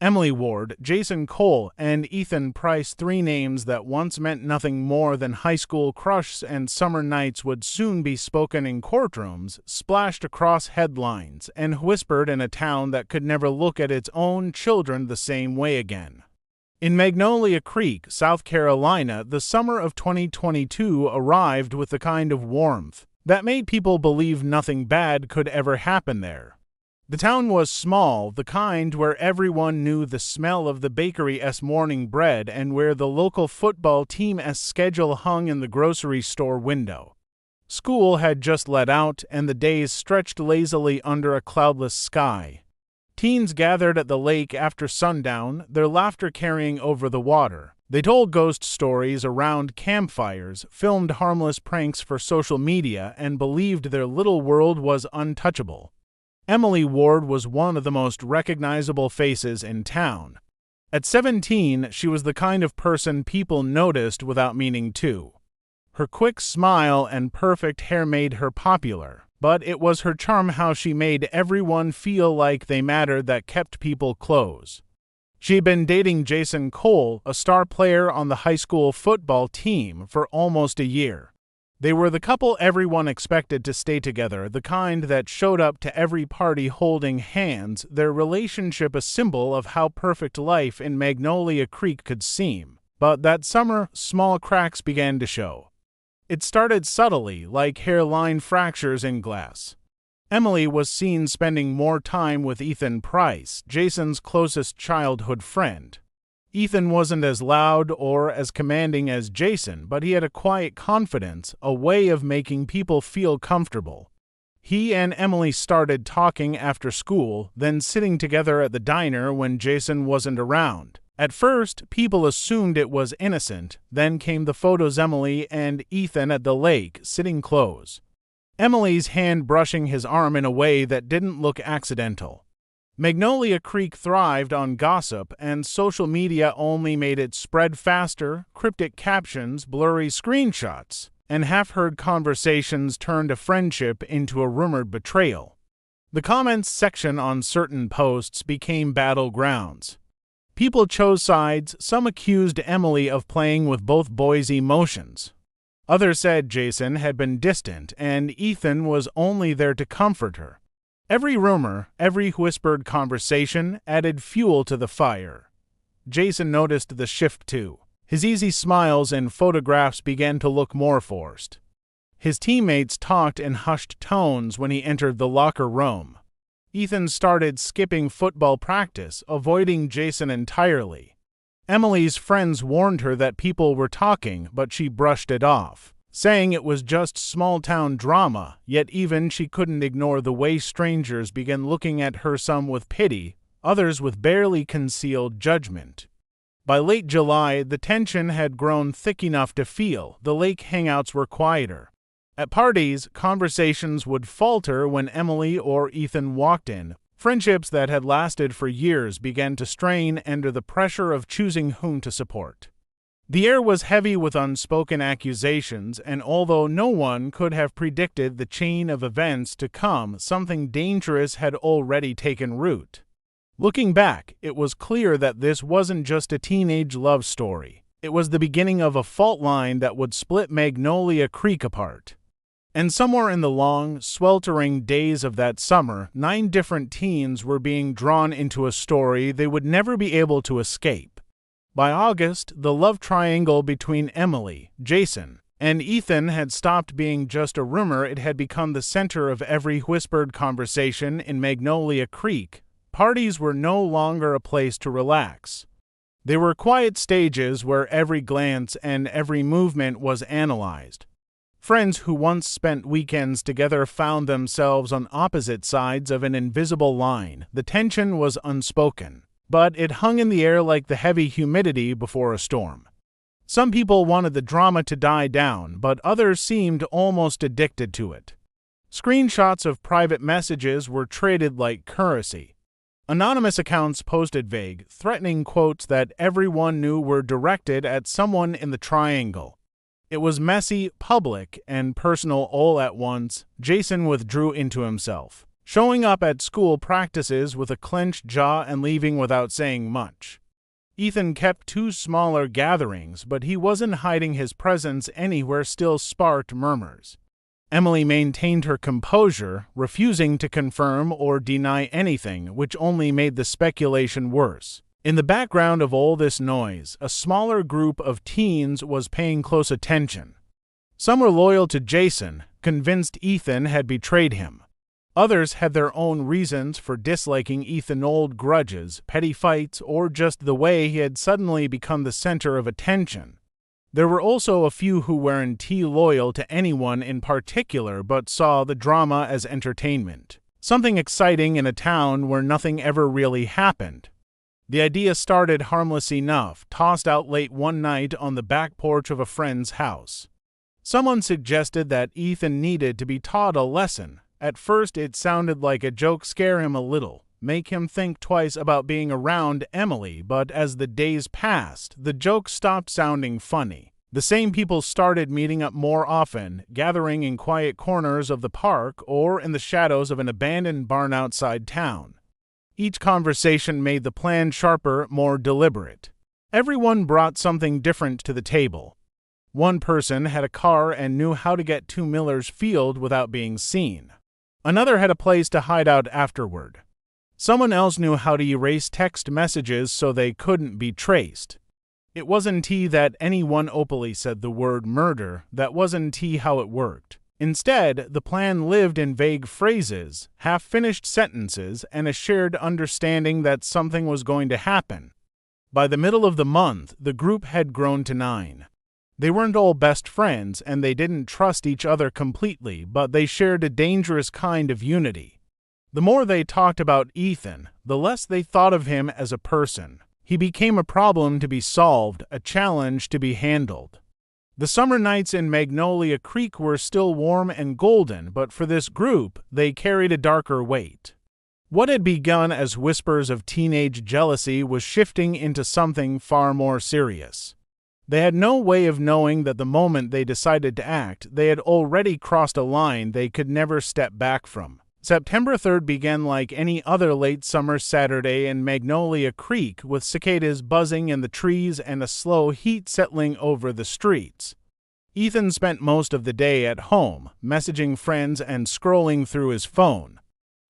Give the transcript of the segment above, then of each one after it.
Emily Ward, Jason Cole, and Ethan Price, three names that once meant nothing more than high school crushs and summer nights would soon be spoken in courtrooms, splashed across headlines, and whispered in a town that could never look at its own children the same way again. In Magnolia Creek, South Carolina, the summer of 2022 arrived with the kind of warmth that made people believe nothing bad could ever happen there. The town was small, the kind where everyone knew the smell of the bakery's morning bread and where the local football team's schedule hung in the grocery store window. School had just let out, and the days stretched lazily under a cloudless sky. Teens gathered at the lake after sundown, their laughter carrying over the water. They told ghost stories around campfires, filmed harmless pranks for social media, and believed their little world was untouchable. Emily Ward was one of the most recognizable faces in town. At 17, she was the kind of person people noticed without meaning to. Her quick smile and perfect hair made her popular, but it was her charm how she made everyone feel like they mattered that kept people close. She'd been dating Jason Cole, a star player on the high school football team, for almost a year. They were the couple everyone expected to stay together, the kind that showed up to every party holding hands, their relationship a symbol of how perfect life in Magnolia Creek could seem. But that summer, small cracks began to show. It started subtly, like hairline fractures in glass. Emily was seen spending more time with Ethan Price, Jason's closest childhood friend. Ethan wasn't as loud or as commanding as Jason, but he had a quiet confidence, a way of making people feel comfortable. He and Emily started talking after school, then sitting together at the diner when Jason wasn't around. At first, people assumed it was innocent, then came the photos Emily and Ethan at the lake, sitting close. Emily's hand brushing his arm in a way that didn't look accidental. Magnolia Creek thrived on gossip, and social media only made it spread faster. Cryptic captions, blurry screenshots, and half-heard conversations turned a friendship into a rumored betrayal. The comments section on certain posts became battlegrounds. People chose sides. Some accused Emily of playing with both boys' emotions. Others said Jason had been distant and Ethan was only there to comfort her. Every rumor, every whispered conversation added fuel to the fire. Jason noticed the shift too. His easy smiles and photographs began to look more forced. His teammates talked in hushed tones when he entered the locker room. Ethan started skipping football practice, avoiding Jason entirely. Emily's friends warned her that people were talking, but she brushed it off, saying it was just small-town drama, yet even she couldn't ignore the way strangers began looking at her, some with pity, others with barely concealed judgment. By late July, the tension had grown thick enough to feel. The lake hangouts were quieter. At parties, conversations would falter when Emily or Ethan walked in. Friendships that had lasted for years began to strain under the pressure of choosing whom to support. The air was heavy with unspoken accusations, and although no one could have predicted the chain of events to come, something dangerous had already taken root. Looking back, it was clear that this wasn't just a teenage love story. It was the beginning of a fault line that would split Magnolia Creek apart. And somewhere in the long, sweltering days of that summer, 9 different teens were being drawn into a story they would never be able to escape. By August, the love triangle between Emily, Jason, and Ethan had stopped being just a rumor. It had become the center of every whispered conversation in Magnolia Creek. Parties were no longer a place to relax. They were quiet stages where every glance and every movement was analyzed. Friends who once spent weekends together found themselves on opposite sides of an invisible line. The tension was unspoken, but it hung in the air like the heavy humidity before a storm. Some people wanted the drama to die down, but others seemed almost addicted to it. Screenshots of private messages were traded like currency. Anonymous accounts posted vague, threatening quotes that everyone knew were directed at someone in the triangle. It was messy, public, and personal all at once. Jason withdrew into himself. showing up at school practices with a clenched jaw and leaving without saying much. Ethan kept 2 smaller gatherings, but he wasn't hiding his presence anywhere, still sparked murmurs. Emily maintained her composure, refusing to confirm or deny anything, which only made the speculation worse. In the background of all this noise, a smaller group of teens was paying close attention. Some were loyal to Jason, convinced Ethan had betrayed him. Others had their own reasons for disliking Ethan: old grudges, petty fights, or just the way he had suddenly become the center of attention. There were also a few who weren't loyal to anyone in particular but saw the drama as entertainment, something exciting in a town where nothing ever really happened. The idea started harmless enough, tossed out late one night on the back porch of a friend's house. Someone suggested that Ethan needed to be taught a lesson. At first it sounded like a joke, scare him a little, make him think twice about being around Emily, but as the days passed, the joke stopped sounding funny. The same people started meeting up more often, gathering in quiet corners of the park or in the shadows of an abandoned barn outside town. Each conversation made the plan sharper, more deliberate. Everyone brought something different to the table. One person had a car and knew how to get to Miller's Field without being seen. Another had a place to hide out afterward. Someone else knew how to erase text messages so they couldn't be traced. It wasn't that anyone openly said the word murder. That wasn't how it worked. Instead, the plan lived in vague phrases, half-finished sentences, and a shared understanding that something was going to happen. By the middle of the month, the group had grown to 9. They weren't all best friends, and they didn't trust each other completely, but they shared a dangerous kind of unity. The more they talked about Ethan, the less they thought of him as a person. He became a problem to be solved, a challenge to be handled. The summer nights in Magnolia Creek were still warm and golden, but for this group, they carried a darker weight. What had begun as whispers of teenage jealousy was shifting into something far more serious. They had no way of knowing that the moment they decided to act, they had already crossed a line they could never step back from. September 3rd began like any other late summer Saturday in Magnolia Creek, with cicadas buzzing in the trees and a slow heat settling over the streets. Ethan spent most of the day at home, messaging friends and scrolling through his phone.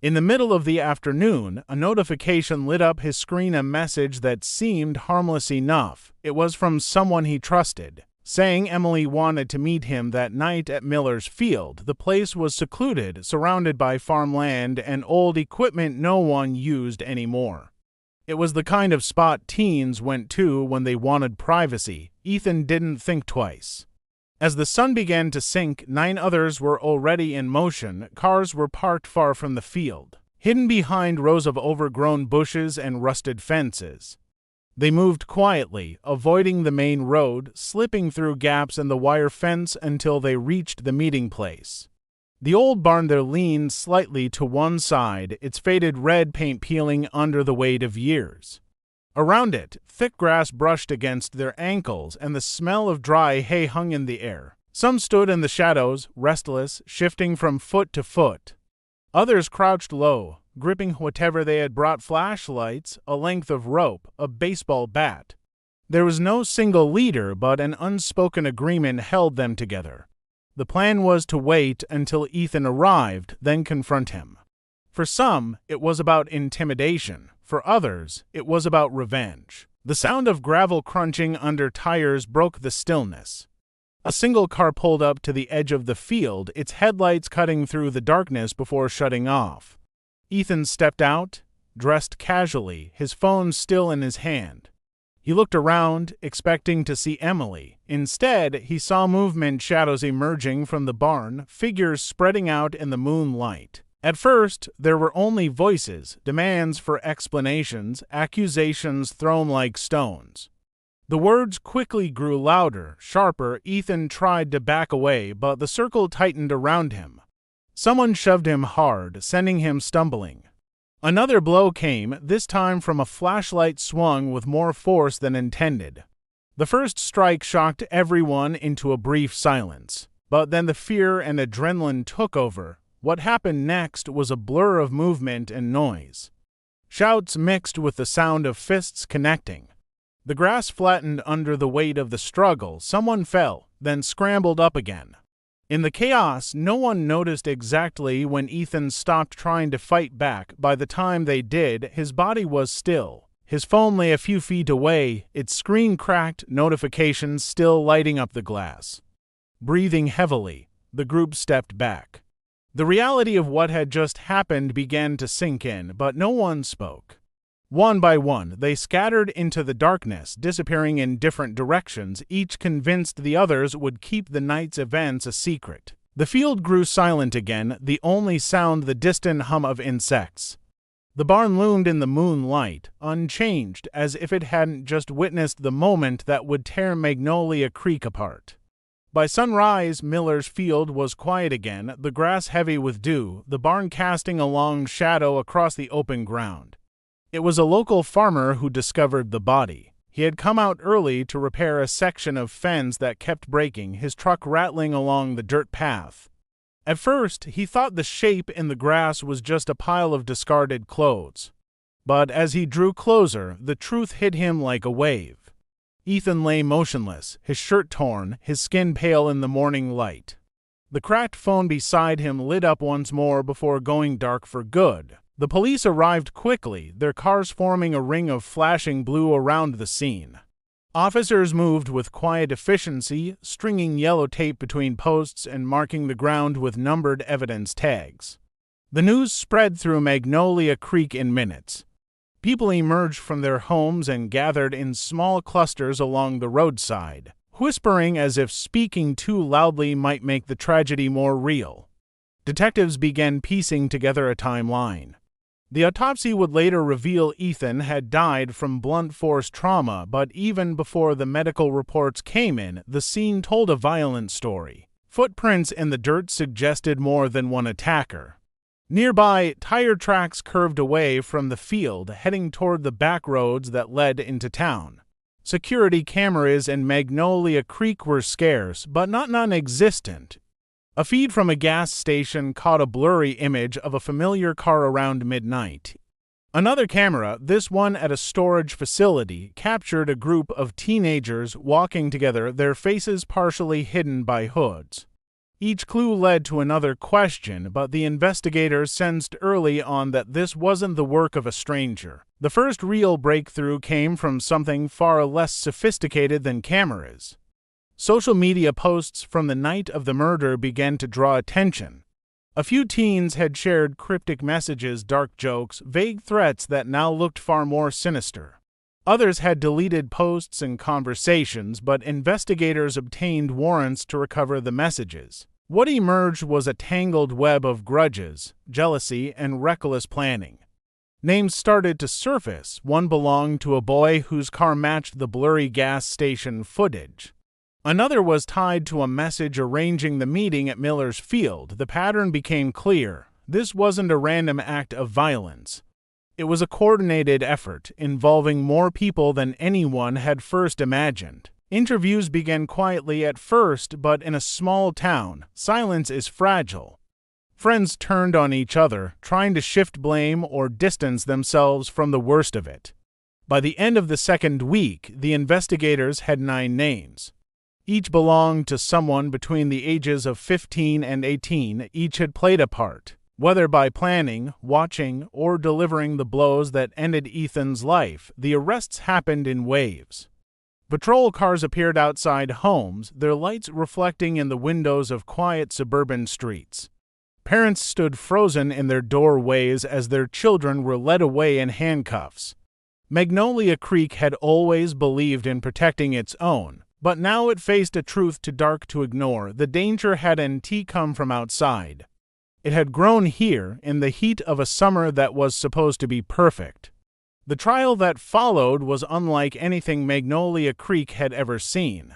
In the middle of the afternoon, a notification lit up his screen, a message that seemed harmless enough. It was from someone he trusted, saying Emily wanted to meet him that night at Miller's Field. The place was secluded, surrounded by farmland and old equipment no one used anymore. It was the kind of spot teens went to when they wanted privacy. Ethan didn't think twice. As the sun began to sink, 9 others were already in motion. Cars were parked far from the field, hidden behind rows of overgrown bushes and rusted fences. They moved quietly, avoiding the main road, slipping through gaps in the wire fence until they reached the meeting place. The old barn there leaned slightly to one side, its faded red paint peeling under the weight of years. Around it, thick grass brushed against their ankles, and the smell of dry hay hung in the air. Some stood in the shadows, restless, shifting from foot to foot. Others crouched low, gripping whatever they had brought: flashlights, a length of rope, a baseball bat. There was no single leader, but an unspoken agreement held them together. The plan was to wait until Ethan arrived, then confront him. For some, it was about intimidation. For others, it was about revenge. The sound of gravel crunching under tires broke the stillness. A single car pulled up to the edge of the field, its headlights cutting through the darkness before shutting off. Ethan stepped out, dressed casually, his phone still in his hand. He looked around, expecting to see Emily. Instead, he saw movement, shadows emerging from the barn, figures spreading out in the moonlight. At first, there were only voices, demands for explanations, accusations thrown like stones. The words quickly grew louder, sharper. Ethan tried to back away, but the circle tightened around him. Someone shoved him hard, sending him stumbling. Another blow came, this time from a flashlight swung with more force than intended. The first strike shocked everyone into a brief silence, but then the fear and adrenaline took over. What happened next was a blur of movement and noise. Shouts mixed with the sound of fists connecting. The grass flattened under the weight of the struggle. Someone fell, then scrambled up again. In the chaos, no one noticed exactly when Ethan stopped trying to fight back. By the time they did, his body was still. His phone lay a few feet away, its screen cracked, notifications still lighting up the glass. Breathing heavily, the group stepped back. The reality of what had just happened began to sink in, but no one spoke. One by one, they scattered into the darkness, disappearing in different directions, each convinced the others would keep the night's events a secret. The field grew silent again, the only sound the distant hum of insects. The barn loomed in the moonlight, unchanged, as if it hadn't just witnessed the moment that would tear Magnolia Creek apart. By sunrise, Miller's field was quiet again, the grass heavy with dew, the barn casting a long shadow across the open ground. It was a local farmer who discovered the body. He had come out early to repair a section of fence that kept breaking, his truck rattling along the dirt path. At first, he thought the shape in the grass was just a pile of discarded clothes. But as he drew closer, the truth hit him like a wave. Ethan lay motionless, his shirt torn, his skin pale in the morning light. The cracked phone beside him lit up once more before going dark for good. The police arrived quickly, their cars forming a ring of flashing blue around the scene. Officers moved with quiet efficiency, stringing yellow tape between posts and marking the ground with numbered evidence tags. The news spread through Magnolia Creek in minutes. People emerged from their homes and gathered in small clusters along the roadside, whispering as if speaking too loudly might make the tragedy more real. Detectives began piecing together a timeline. The autopsy would later reveal Ethan had died from blunt force trauma, but even before the medical reports came in, the scene told a violent story. Footprints in the dirt suggested more than one attacker. Nearby, tire tracks curved away from the field, heading toward the back roads that led into town. Security cameras in Magnolia Creek were scarce, but not non-existent. A feed from a gas station caught a blurry image of a familiar car around midnight. Another camera, this one at a storage facility, captured a group of teenagers walking together, their faces partially hidden by hoods. Each clue led to another question, but the investigators sensed early on that this wasn't the work of a stranger. The first real breakthrough came from something far less sophisticated than cameras. Social media posts from the night of the murder began to draw attention. A few teens had shared cryptic messages, dark jokes, vague threats that now looked far more sinister. Others had deleted posts and conversations, but investigators obtained warrants to recover the messages. What emerged was a tangled web of grudges, jealousy, and reckless planning. Names started to surface. One belonged to a boy whose car matched the blurry gas station footage. Another was tied to a message arranging the meeting at Miller's field. The pattern became clear. This wasn't a random act of violence. It was a coordinated effort, involving more people than anyone had first imagined. Interviews began quietly at first, but in a small town, silence is fragile. Friends turned on each other, trying to shift blame or distance themselves from the worst of it. By the end of the second week, the investigators had 9 names. Each belonged to someone between the ages of 15 and 18. Each had played a part, whether by planning, watching, or delivering the blows that ended Ethan's life. The arrests happened in waves. Patrol cars appeared outside homes, their lights reflecting in the windows of quiet suburban streets. Parents stood frozen in their doorways as their children were led away in handcuffs. Magnolia Creek had always believed in protecting its own, but now it faced a truth too dark to ignore. The danger hadn't come from outside. It had grown here, in the heat of a summer that was supposed to be perfect. The trial that followed was unlike anything Magnolia Creek had ever seen.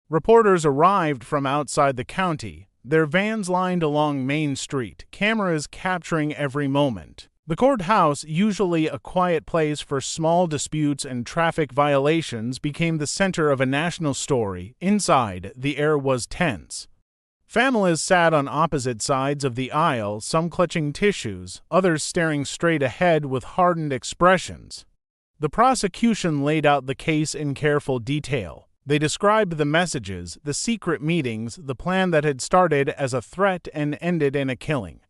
Reporters arrived from outside the county, their vans lined along Main Street, cameras capturing every moment. The courthouse, usually a quiet place for small disputes and traffic violations, became the center of a national story. Inside, the air was tense. Families sat on opposite sides of the aisle, some clutching tissues, others staring straight ahead with hardened expressions. The prosecution laid out the case in careful detail. They described the messages, the secret meetings, the plan that had started as a threat and ended in a killing.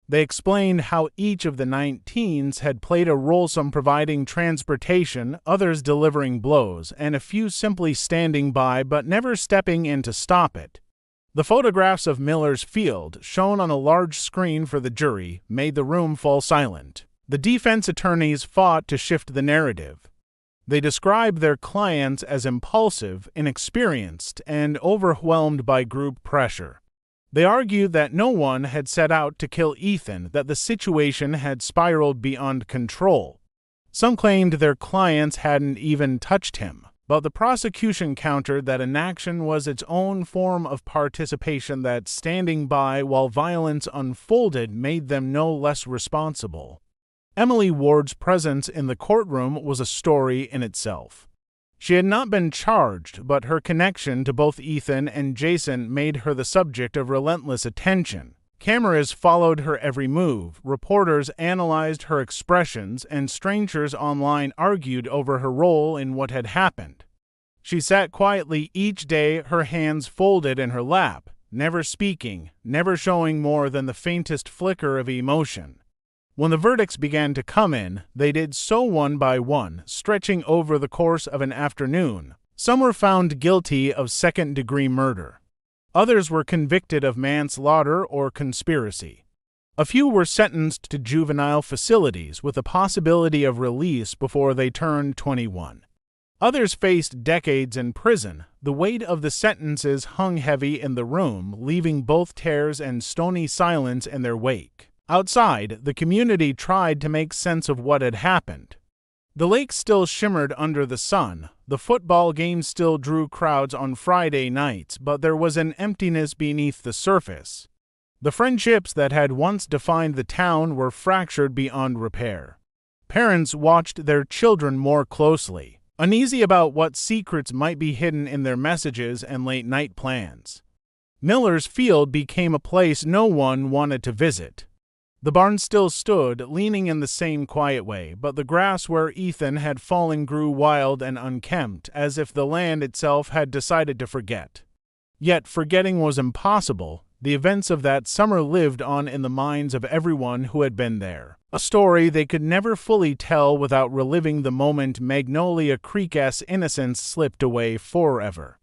They explained how each of the 19s had played a role, some providing transportation, others delivering blows, and a few simply standing by but never stepping in to stop it. The photographs of Miller's Field, shown on a large screen for the jury, made the room fall silent. The defense attorneys fought to shift the narrative. They described their clients as impulsive, inexperienced, and overwhelmed by group pressure. They argued that no one had set out to kill Ethan, that the situation had spiraled beyond control. Some claimed their clients hadn't even touched him, but the prosecution countered that inaction was its own form of participation, that standing by while violence unfolded made them no less responsible. Emily Ward's presence in the courtroom was a story in itself. She had not been charged, but her connection to both Ethan and Jason made her the subject of relentless attention. Cameras followed her every move, reporters analyzed her expressions, and strangers online argued over her role in what had happened. She sat quietly each day, her hands folded in her lap, never speaking, never showing more than the faintest flicker of emotion. When the verdicts began to come in, they did so one by one, stretching over the course of an afternoon. Some were found guilty of second-degree murder. Others were convicted of manslaughter or conspiracy. A few were sentenced to juvenile facilities with the possibility of release before they turned 21. Others faced decades in prison. The weight of the sentences hung heavy in the room, leaving both tears and stony silence in their wake. Outside, the community tried to make sense of what had happened. The lake still shimmered under the sun. The football games still drew crowds on Friday nights, but there was an emptiness beneath the surface. The friendships that had once defined the town were fractured beyond repair. Parents watched their children more closely, uneasy about what secrets might be hidden in their messages and late-night plans. Miller's Field became a place no one wanted to visit. The barn still stood, leaning in the same quiet way, but the grass where Ethan had fallen grew wild and unkempt, as if the land itself had decided to forget. Yet forgetting was impossible. The events of that summer lived on in the minds of everyone who had been there, a story they could never fully tell without reliving the moment Magnolia Creek's innocence slipped away forever.